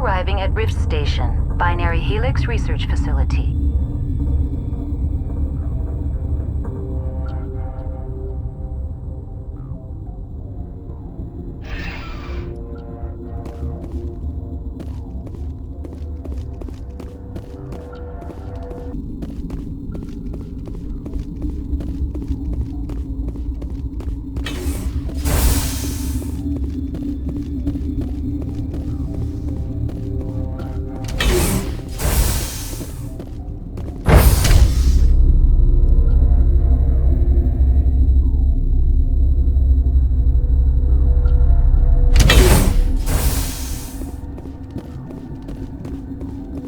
arriving at Rift Station, Binary Helix Research Facility.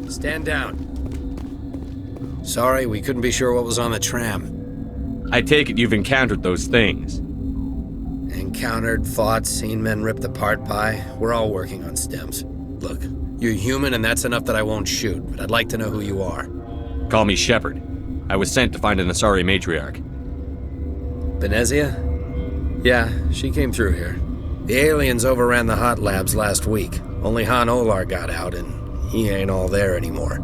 Stand down. Sorry, we couldn't be sure what was on the tram. I take it you've encountered those things. Encountered, fought, seen men ripped apart by. We're all working on stems. Look, you're human and that's enough that I won't shoot, but I'd like to know who you are. Call me Shepard. I was sent to find an Asari matriarch. Benezia? Yeah, she came through here. The aliens overran the hot labs last week. Only Han Olar got out and he ain't all there anymore.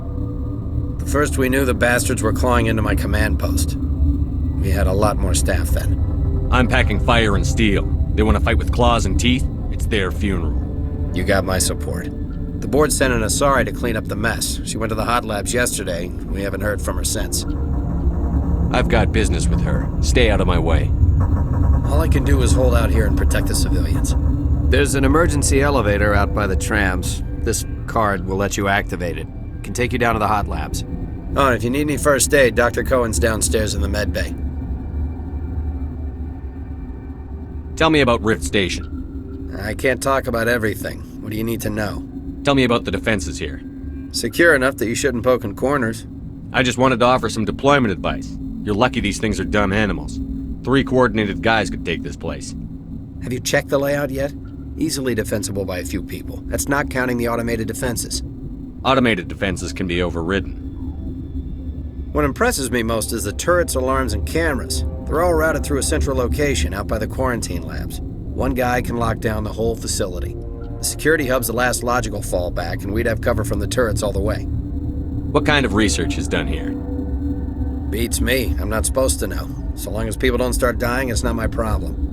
The first we knew, the bastards were clawing into my command post. We had a lot more staff then. I'm packing fire and steel. They want to fight with claws and teeth? It's their funeral. You got my support. The board sent an Asari to clean up the mess. She went to the hot labs yesterday. We haven't heard from her since. I've got business with her. Stay out of my way. All I can do is hold out here and protect the civilians. There's an emergency elevator out by the trams. This card will let you activate it. Can take you down to the hot labs. Oh, and if you need any first aid, Dr. Cohen's downstairs in the med bay. Tell me about Rift Station. I can't talk about everything. What do you need to know? Tell me about the defenses here. Secure enough that you shouldn't poke in corners. I just wanted to offer some deployment advice. You're lucky these things are dumb animals. 3 coordinated guys could take this place. Have you checked the layout yet? Easily defensible by a few people. That's not counting the automated defenses. Automated defenses can be overridden. What impresses me most is the turrets, alarms, and cameras. They're all routed through a central location out by the quarantine labs. One guy can lock down the whole facility. The security hub's the last logical fallback, and we'd have cover from the turrets all the way. What kind of research is done here? Beats me. I'm not supposed to know. So long as people don't start dying, it's not my problem.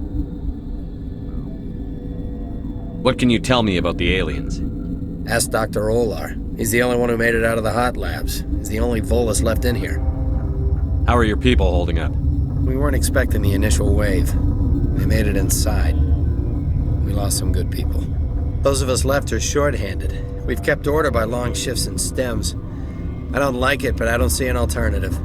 What can you tell me about the aliens? Ask Dr. Olar. He's the only one who made it out of the hot labs. He's the only Volus left in here. How are your people holding up? We weren't expecting the initial wave. They made it inside. We lost some good people. Those of us left are short-handed. We've kept order by long shifts and stems. I don't like it, but I don't see an alternative.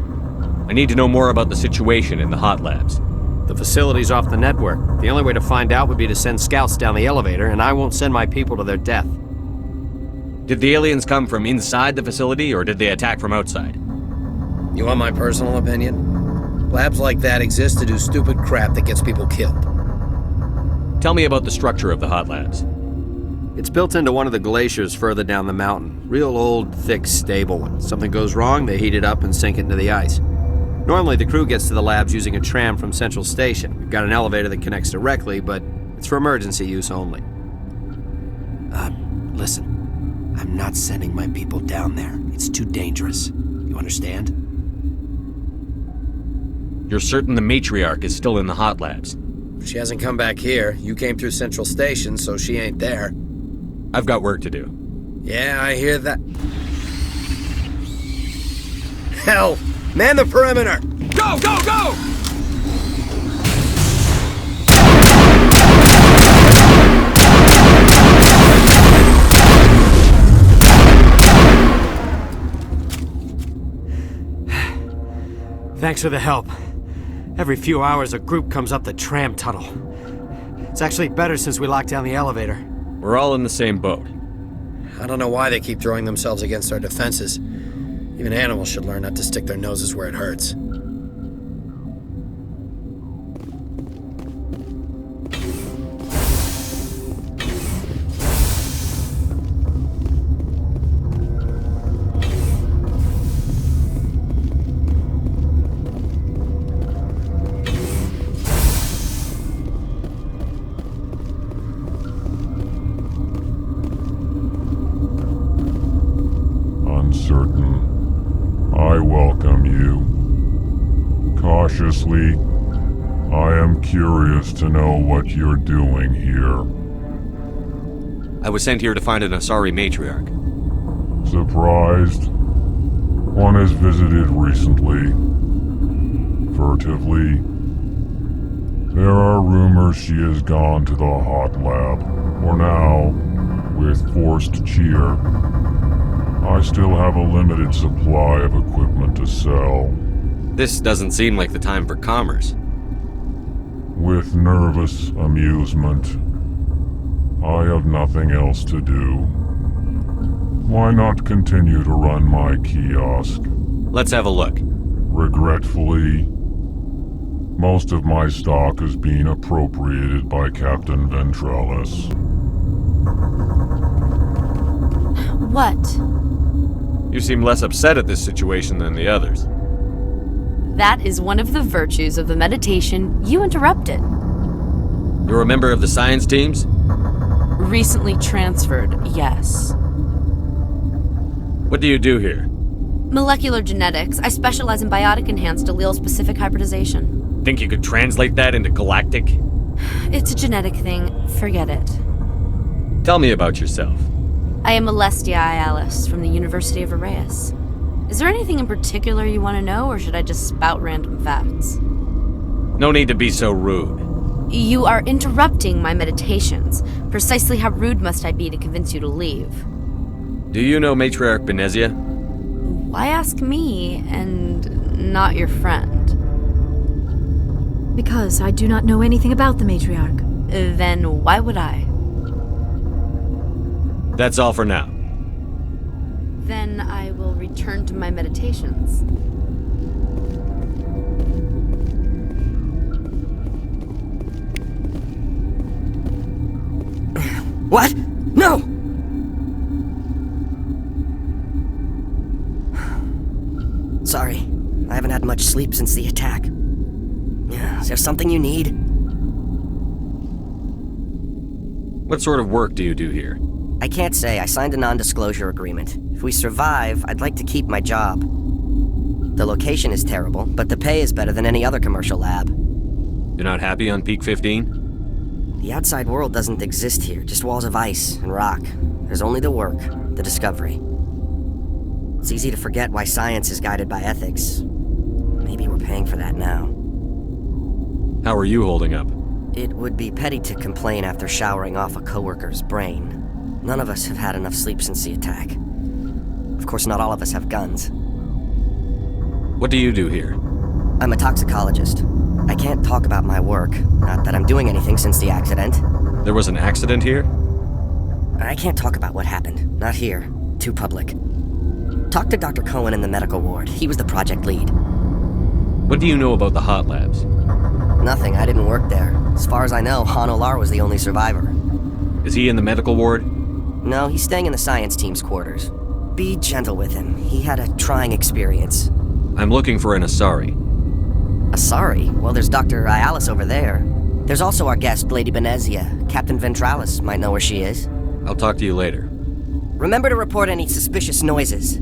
I need to know more about the situation in the hot labs. The facility's off the network. The only way to find out would be to send scouts down the elevator, and I won't send my people to their death. Did the aliens come from inside the facility, or did they attack from outside? You want my personal opinion? Labs like that exist to do stupid crap that gets people killed. Tell me about the structure of the hot labs. It's built into one of the glaciers further down the mountain. Real old, thick, stable. When something goes wrong, they heat it up and sink it into the ice. Normally, the crew gets to the labs using a tram from Central Station. We've got an elevator that connects directly, but it's for emergency use only. Listen. I'm not sending my people down there. It's too dangerous. You understand? You're certain the Matriarch is still in the hot labs? She hasn't come back here. You came through Central Station, so she ain't there. I've got work to do. Yeah, I hear that. Hell! Man the perimeter! Go, go, go! Thanks for the help. Every few hours, a group comes up the tram tunnel. It's actually better since we locked down the elevator. We're all in the same boat. I don't know why they keep throwing themselves against our defenses. Even animals should learn not to stick their noses where it hurts. cautiously. I am curious to know what you're doing here. I was sent here to find an Asari matriarch. Surprised? One has visited recently. Furtively. There are rumors she has gone to the hot lab. For now, with forced cheer. I still have a limited supply of equipment to sell. This doesn't seem like the time for commerce. With nervous amusement. I have nothing else to do. Why not continue to run my kiosk? Let's have a look. Regretfully, most of my stock is being appropriated by Captain Ventralis. What? You seem less upset at this situation than the others. That is one of the virtues of the meditation you interrupted. You're a member of the science teams? Recently transferred, yes. What do you do here? Molecular genetics. I specialize in biotic-enhanced allele-specific hybridization. Think you could translate that into galactic? It's a genetic thing. Forget it. Tell me about yourself. I am Alestia Ialis from the University of Arraeus. Is there anything in particular you want to know, or should I just spout random facts? No need to be so rude. You are interrupting my meditations. Precisely how rude must I be to convince you to leave? Do you know Matriarch Benezia? Why ask me, and not your friend? Because I do not know anything about the Matriarch. Then why would I? That's all for now. Then I will return to my meditations. What? No! Sorry, I haven't had much sleep since the attack. Is there something you need? What sort of work do you do here? I can't say. I signed a non-disclosure agreement. If we survive, I'd like to keep my job. The location is terrible, but the pay is better than any other commercial lab. You're not happy on Peak 15? The outside world doesn't exist here, just walls of ice and rock. There's only the work, the discovery. It's easy to forget why science is guided by ethics. Maybe we're paying for that now. How are you holding up? It would be petty to complain after showering off a coworker's brain. None of us have had enough sleep since the attack. Of course, not all of us have guns. What do you do here? I'm a toxicologist. I can't talk about my work. Not that I'm doing anything since the accident. There was an accident here? I can't talk about what happened. Not here. Too public. Talk to Dr. Cohen in the medical ward. He was the project lead. What do you know about the hot labs? Nothing. I didn't work there. As far as I know, Han Olar was the only survivor. Is he in the medical ward? No, he's staying in the science team's quarters. Be gentle with him. He had a trying experience. I'm looking for an Asari. Asari? Well, there's Dr. Ialis over there. There's also our guest, Lady Benezia. Captain Ventralis might know where she is. I'll talk to you later. Remember to report any suspicious noises.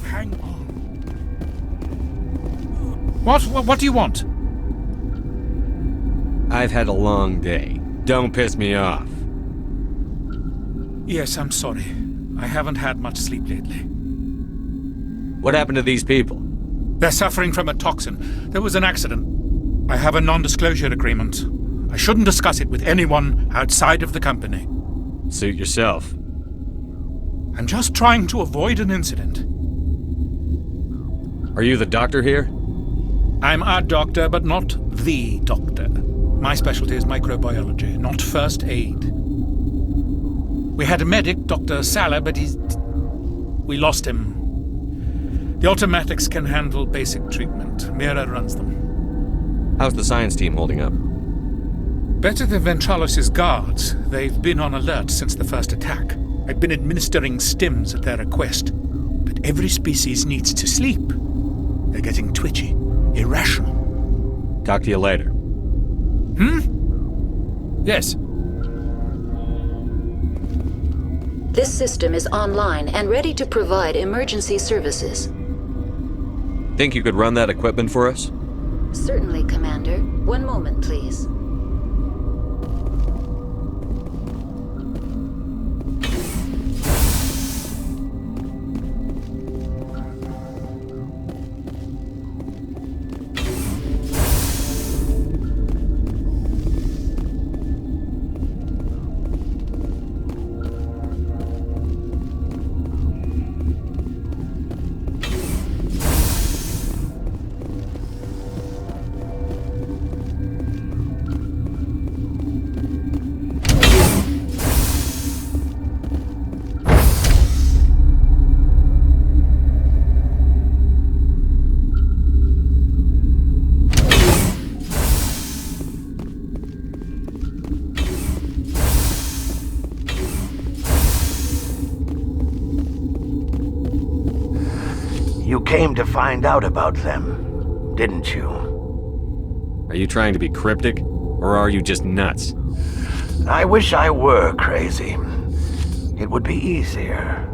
Hang on. What do you want? I've had a long day. Don't piss me off. Yes, I'm sorry. I haven't had much sleep lately. What happened to these people? They're suffering from a toxin. There was an accident. I have a non-disclosure agreement. I shouldn't discuss it with anyone outside of the company. Suit yourself. I'm just trying to avoid an incident. Are you the doctor here? I'm a doctor, but not the doctor. My specialty is microbiology, not first aid. We had a medic, Dr. Salah, but we lost him. The automatics can handle basic treatment. Mira runs them. How's the science team holding up? Better than Ventralis' guards. They've been on alert since the first attack. I've been administering stims at their request. But every species needs to sleep. They're getting twitchy, irrational. Talk to you later. Hmm? Yes. This system is online and ready to provide emergency services. Think you could run that equipment for us? Certainly, Commander. One moment, please. You came to find out about them, didn't you? Are you trying to be cryptic? Or are you just nuts? I wish I were crazy. It would be easier.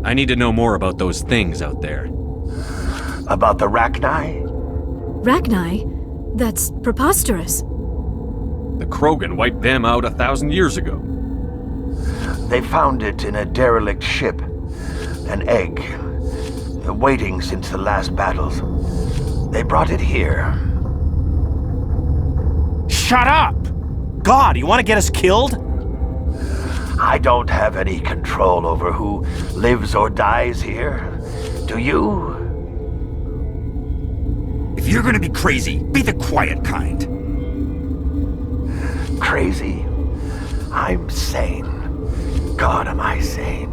I need to know more about those things out there. About the Rachni? Rachni? That's preposterous. The Krogan wiped them out 1,000 years ago. They found it in a derelict ship. An egg. Waiting since the last battles. They brought it here. Shut up! God, you want to get us killed? I don't have any control over who lives or dies here. Do you? If you're gonna be crazy, be the quiet kind. Crazy? I'm sane. God, am I sane.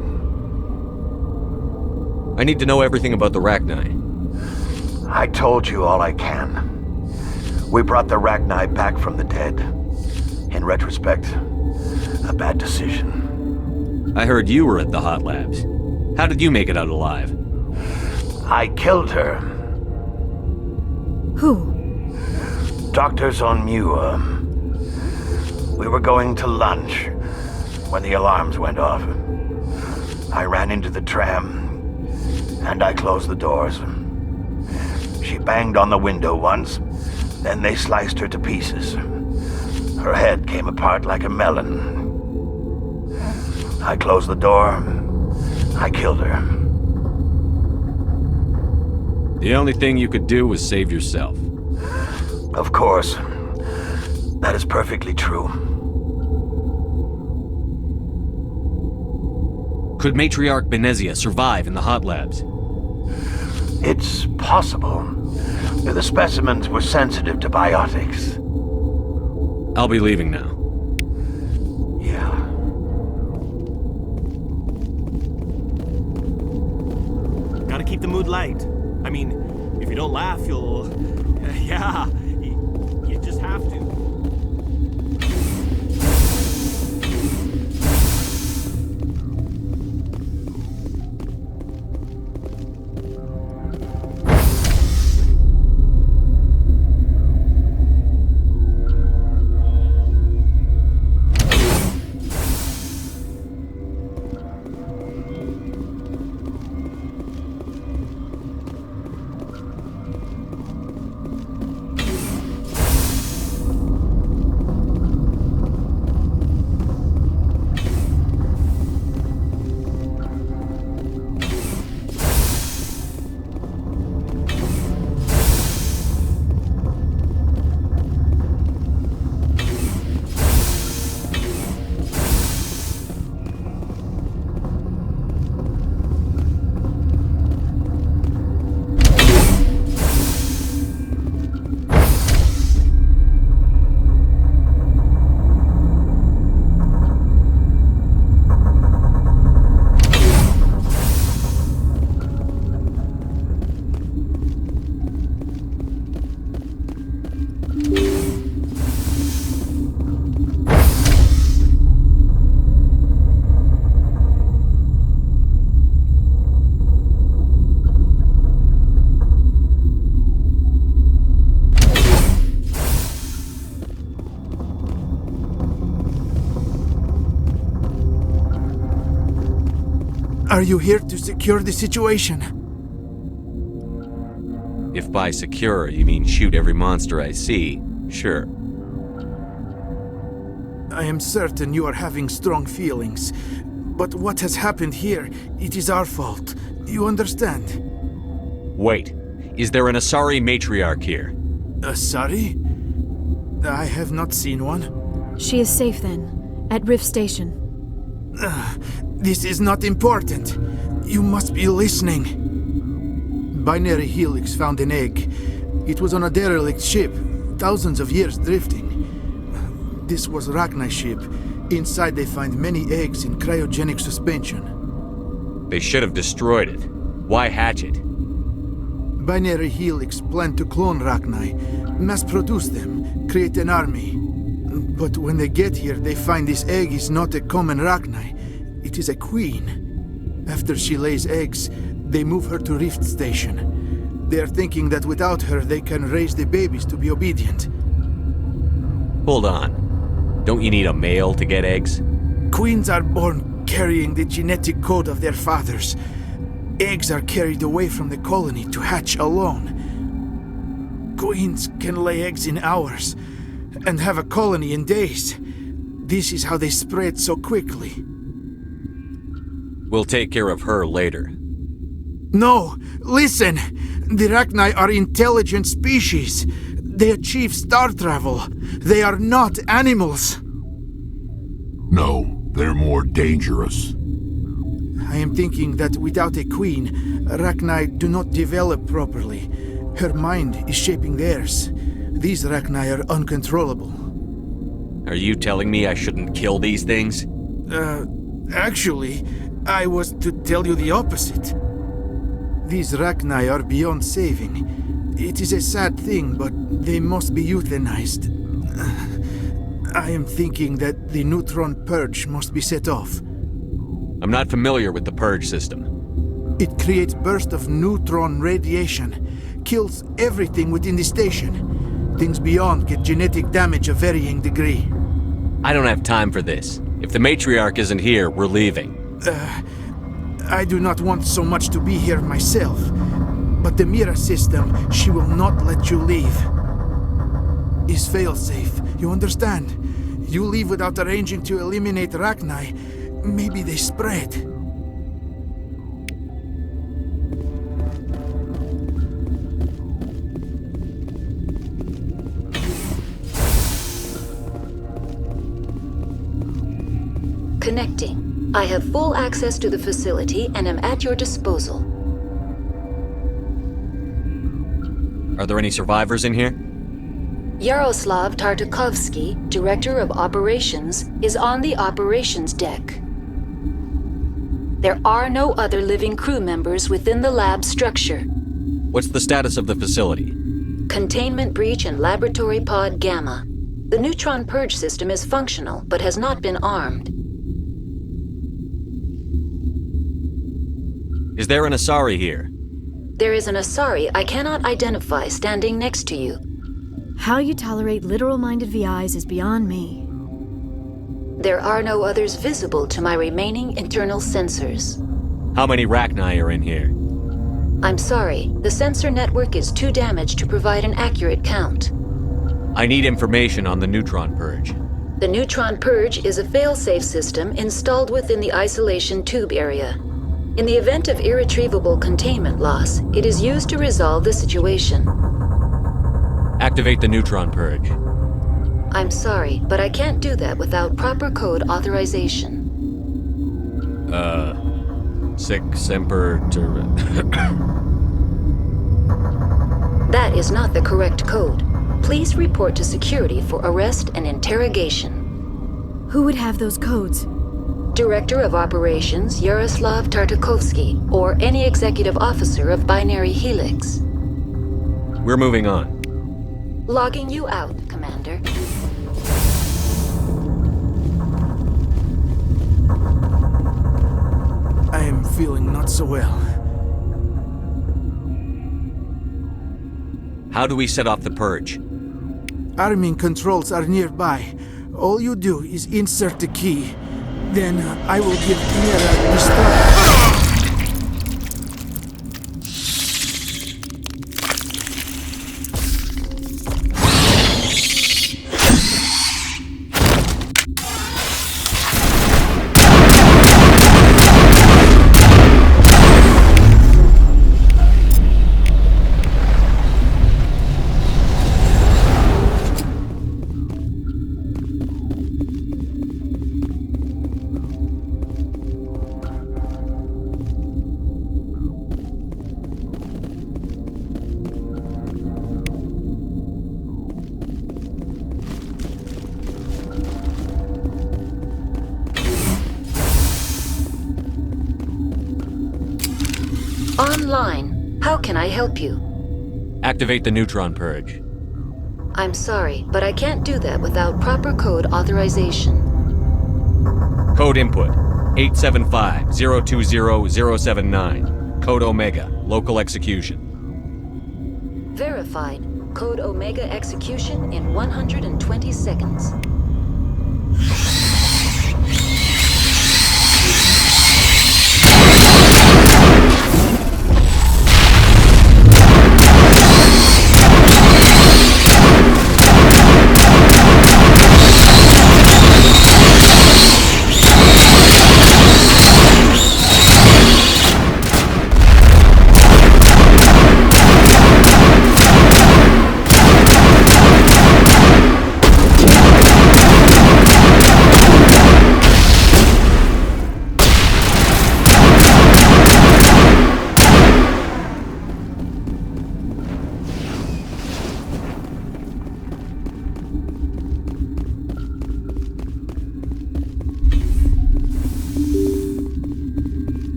I need to know everything about the Rachni. I told you all I can. We brought the Rachni back from the dead. In retrospect, a bad decision. I heard you were at the hot labs. How did you make it out alive? I killed her. Who? Doctors on Muir. We were going to lunch when the alarms went off. I ran into the tram, and I closed the doors. She banged on the window once, then they sliced her to pieces. Her head came apart like a melon. I closed the door. I killed her. The only thing you could do was save yourself. Of course. That is perfectly true. Could Matriarch Benezia survive in the hot labs? It's possible. The specimens were sensitive to biotics. I'll be leaving now. Yeah. Gotta keep the mood light. I mean, if you don't laugh, you'll... yeah, you just have to. Are you here to secure the situation? If by secure you mean shoot every monster I see, sure. I am certain you are having strong feelings. But what has happened here, it is our fault. You understand? Wait, is there an Asari matriarch here? Asari? I have not seen one. She is safe then, at Rift Station. This is not important. You must be listening. Binary Helix found an egg. It was on a derelict ship, thousands of years drifting. This was Rachni's ship. Inside they find many eggs in cryogenic suspension. They should have destroyed it. Why hatch it? Binary Helix planned to clone Rachni, mass-produce them, create an army. But when they get here, they find this egg is not a common Rachni. It is a queen. After she lays eggs, they move her to Rift Station. They are thinking that without her, they can raise the babies to be obedient. Hold on. Don't you need a male to get eggs? Queens are born carrying the genetic code of their fathers. Eggs are carried away from the colony to hatch alone. Queens can lay eggs in hours and have a colony in days. This is how they spread so quickly. We'll take care of her later. No! Listen! The Rachni are intelligent species. They achieve star travel. They are not animals. No, they're more dangerous. I am thinking that without a queen, Rachni do not develop properly. Her mind is shaping theirs. These Rachni are uncontrollable. Are you telling me I shouldn't kill these things? Actually, I was to tell you the opposite. These Rachni are beyond saving. It is a sad thing, but they must be euthanized. I am thinking that the neutron purge must be set off. I'm not familiar with the purge system. It creates bursts of neutron radiation, kills everything within the station. Things beyond get genetic damage of varying degree. I don't have time for this. If the matriarch isn't here, we're leaving. I do not want so much to be here myself. But the Mira system, she will not let you leave. Is fail-safe, you understand? You leave without arranging to eliminate Rachni, maybe they spread. Connecting. I have full access to the facility and am at your disposal. Are there any survivors in here? Yaroslav Tartakovsky, Director of Operations, is on the operations deck. There are no other living crew members within the lab structure. What's the status of the facility? Containment breach in Laboratory Pod Gamma. The neutron purge system is functional, but has not been armed. Is there an Asari here? There is an Asari I cannot identify standing next to you. How you tolerate literal-minded VIs is beyond me. There are no others visible to my remaining internal sensors. How many Rachni are in here? I'm sorry, the sensor network is too damaged to provide an accurate count. I need information on the neutron purge. The neutron purge is a fail-safe system installed within the isolation tube area. In the event of irretrievable containment loss, it is used to resolve the situation. Activate the neutron purge. I'm sorry, but I can't do that without proper code authorization. Sic semper That is not the correct code. Please report to security for arrest and interrogation. Who would have those codes? Director of Operations Yaroslav Tartakovsky, or any executive officer of Binary Helix. We're moving on. Logging you out, Commander. I am feeling not so well. How do we set off the purge? Arming controls are nearby. All you do is insert the key. Then I will give Mira the start. Online. How can I help you? Activate the neutron purge. I'm sorry, but I can't do that without proper code authorization. Code input 875-020-079. Code Omega. Local execution. Verified. Code Omega execution in 120 seconds.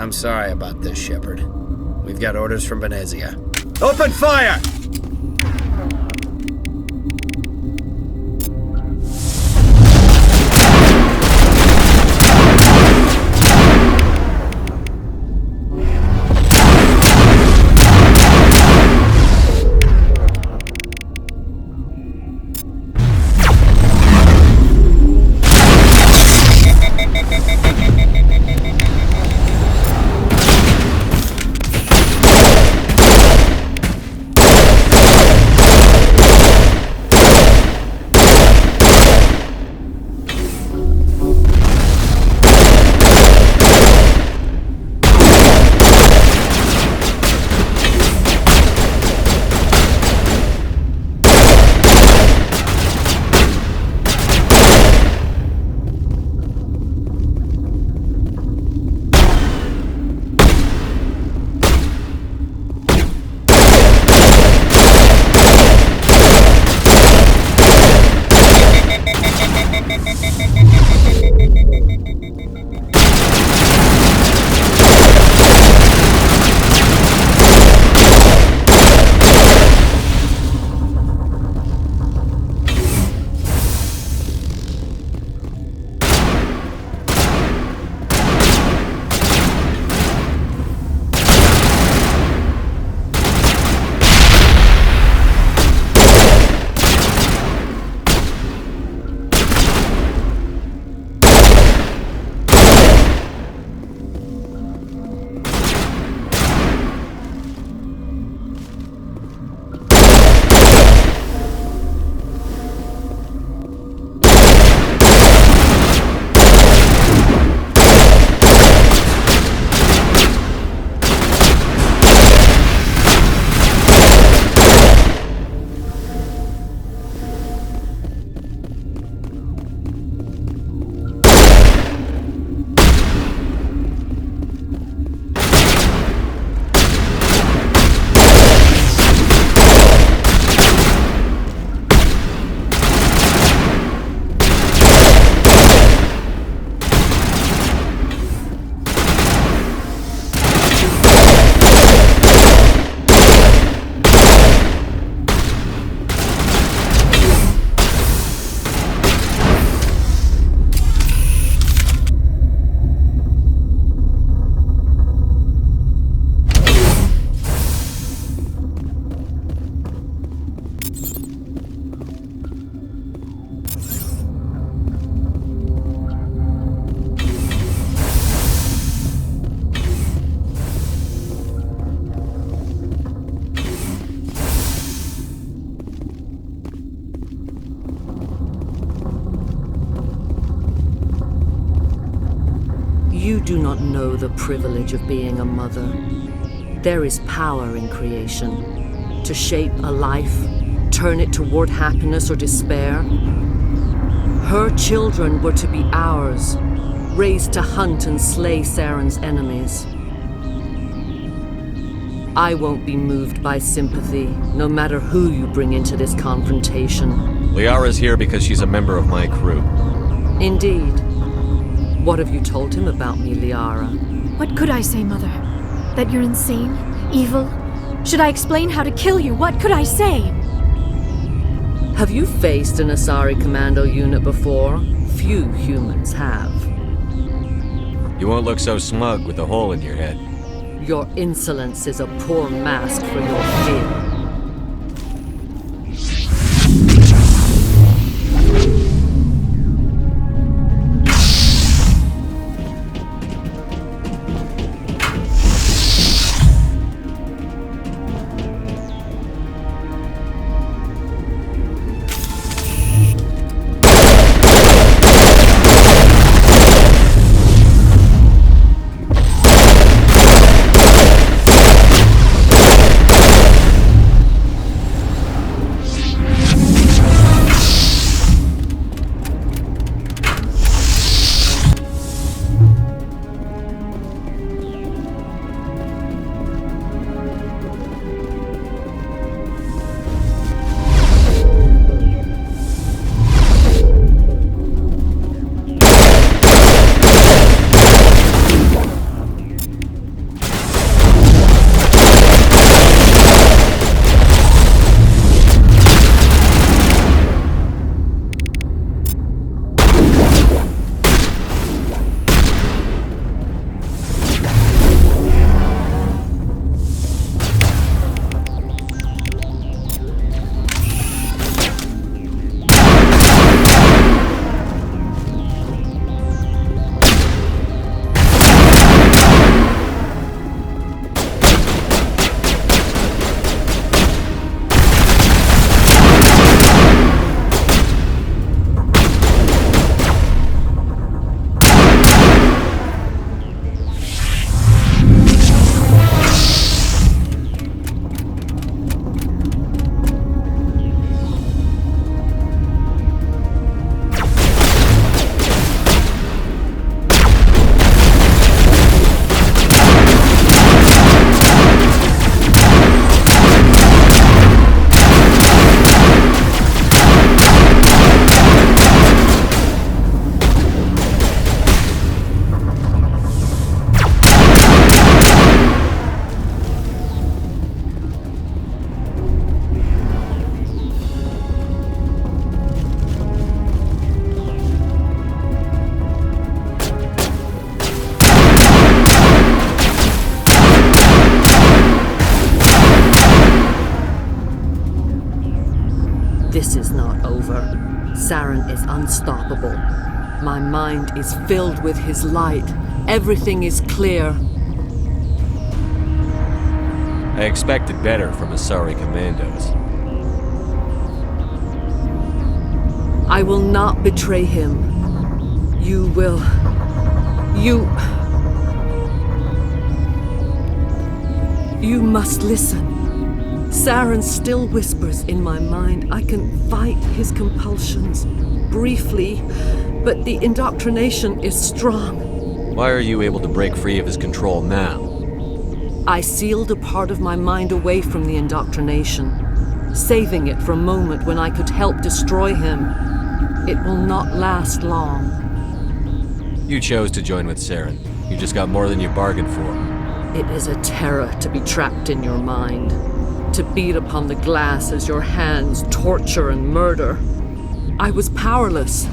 I'm sorry about this, Shepard. We've got orders from Benezia. Open fire! You do not know the privilege of being a mother. There is power in creation. To shape a life, turn it toward happiness or despair. Her children were to be ours, raised to hunt and slay Saren's enemies. I won't be moved by sympathy, no matter who you bring into this confrontation. Liara's here because she's a member of my crew. Indeed. What have you told him about me, Liara? What could I say, Mother? That you're insane? Evil? Should I explain how to kill you? What could I say? Have you faced an Asari commando unit before? Few humans have. You won't look so smug with a hole in your head. Your insolence is a poor mask for your fear. This is not over. Saren is unstoppable. My mind is filled with his light. Everything is clear. I expected better from Asari commandos. I will not betray him. You will... You must listen. Saren still whispers in my mind. I can fight his compulsions, briefly, but the indoctrination is strong. Why are you able to break free of his control now? I sealed a part of my mind away from the indoctrination, saving it for a moment when I could help destroy him. It will not last long. You chose to join with Saren. You just got more than you bargained for. It is a terror to be trapped in your mind, to beat upon the glass as your hands torture and murder. I was powerless,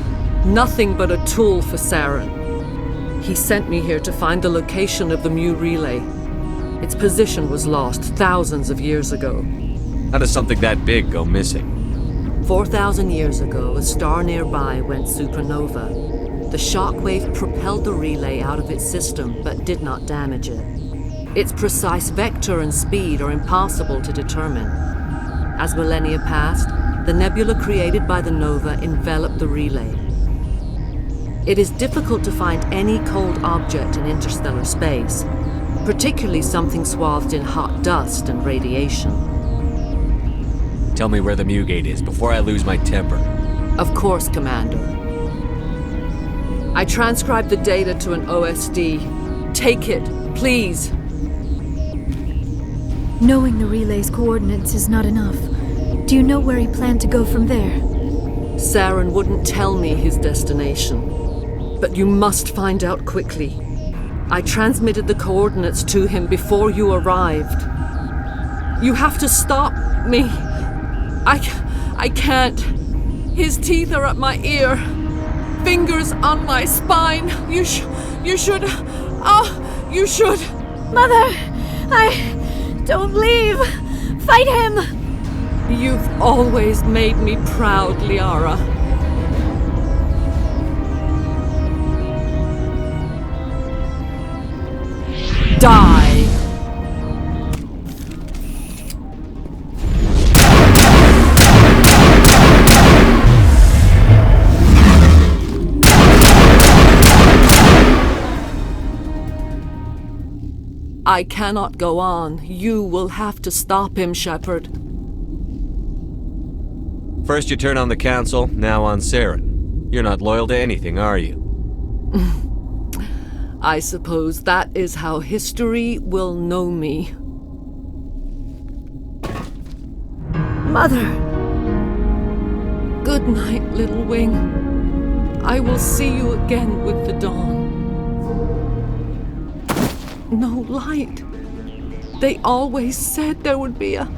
nothing but a tool for Saren. He sent me here to find the location of the Mu relay. Its position was lost thousands of years ago. How does something that big go missing? 4,000 years ago, a star nearby went supernova. The shockwave propelled the relay out of its system, but did not damage it. Its precise vector and speed are impossible to determine. As millennia passed, the nebula created by the nova enveloped the relay. It is difficult to find any cold object in interstellar space, particularly something swathed in hot dust and radiation. Tell me where the Mugate is before I lose my temper. Of course, Commander. I transcribed the data to an OSD. Take it, please. Knowing the relay's coordinates is not enough. Do you know where he planned to go from there? Saren wouldn't tell me his destination. But you must find out quickly. I transmitted the coordinates to him before you arrived. You have to stop me. I can't. His teeth are at my ear. Fingers on my spine. You should. You should. Mother! Don't leave! Fight him! You've always made me proud, Liara. Die! I cannot go on. You will have to stop him, Shepard. First you turn on the Council, now on Saren. You're not loyal to anything, are you? I suppose that is how history will know me. Mother! Good night, little wing. I will see you again with the dawn. No light. They always said there would be a...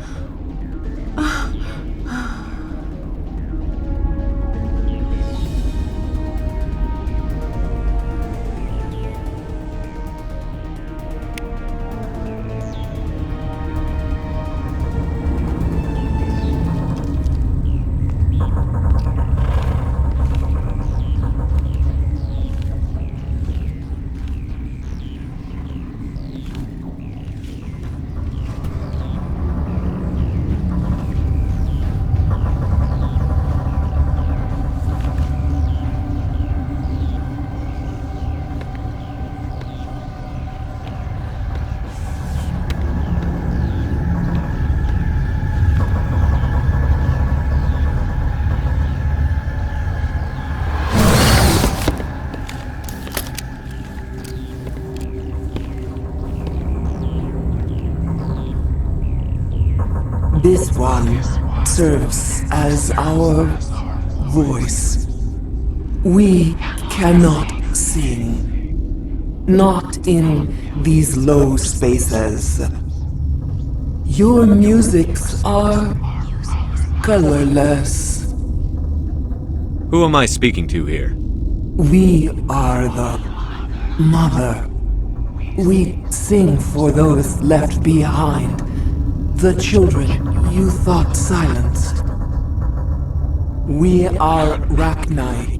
This one serves as our voice. We cannot sing. Not in these low spaces. Your musics are colorless. Who am I speaking to here? We are the Mother. We sing for those left behind. The children you thought silenced. We are Rachni.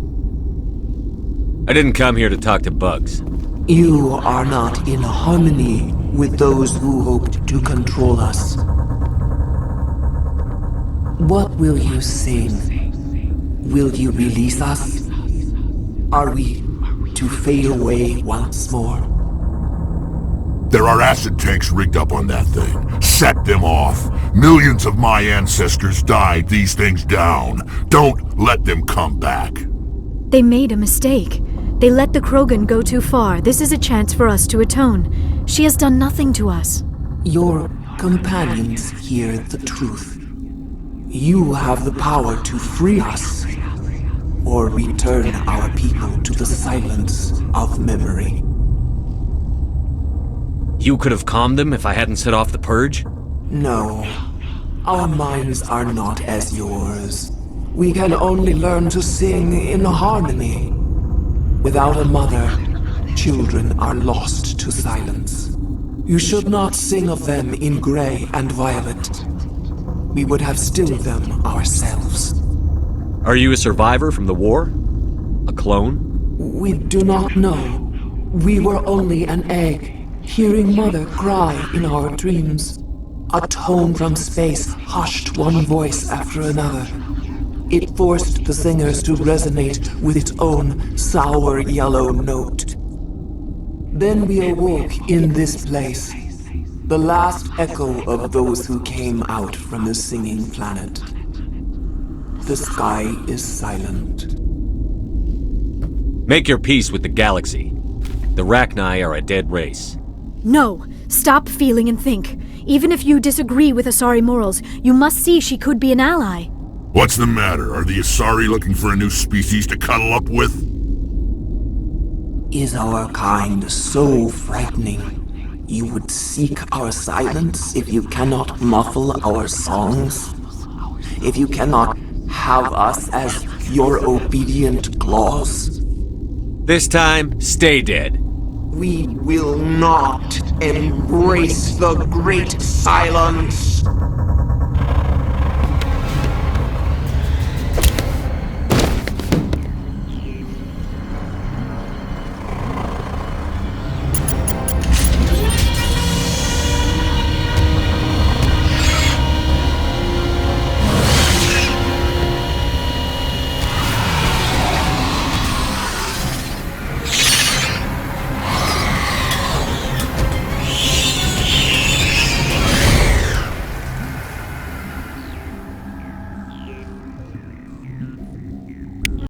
I didn't come here to talk to bugs. You are not in harmony with those who hoped to control us. What will you sing? Will you release us? Are we to fade away once more? There are acid tanks rigged up on that thing. Set them off. Millions of my ancestors died these things down. Don't let them come back. They made a mistake. They let the Krogan go too far. This is a chance for us to atone. She has done nothing to us. Your companions hear the truth. You have the power to free us, or return our people to the silence of memory. You could have calmed them if I hadn't set off the purge? No. Our minds are not as yours. We can only learn to sing in harmony. Without a mother, children are lost to silence. You should not sing of them in gray and violet. We would have stilled them ourselves. Are you a survivor from the war? A clone? We do not know. We were only an egg, hearing Mother cry in our dreams. A tone from space hushed one voice after another. It forced the singers to resonate with its own sour yellow note. Then we awoke in this place, the last echo of those who came out from the singing planet. The sky is silent. Make your peace with the galaxy. The Rachni are a dead race. No, stop feeling and think. Even if you disagree with Asari morals, you must see she could be an ally. What's the matter? Are the Asari looking for a new species to cuddle up with? Is our kind so frightening? You would seek our silence if you cannot muffle our songs? If you cannot have us as your obedient claws? This time, stay dead. We will not embrace the great silence.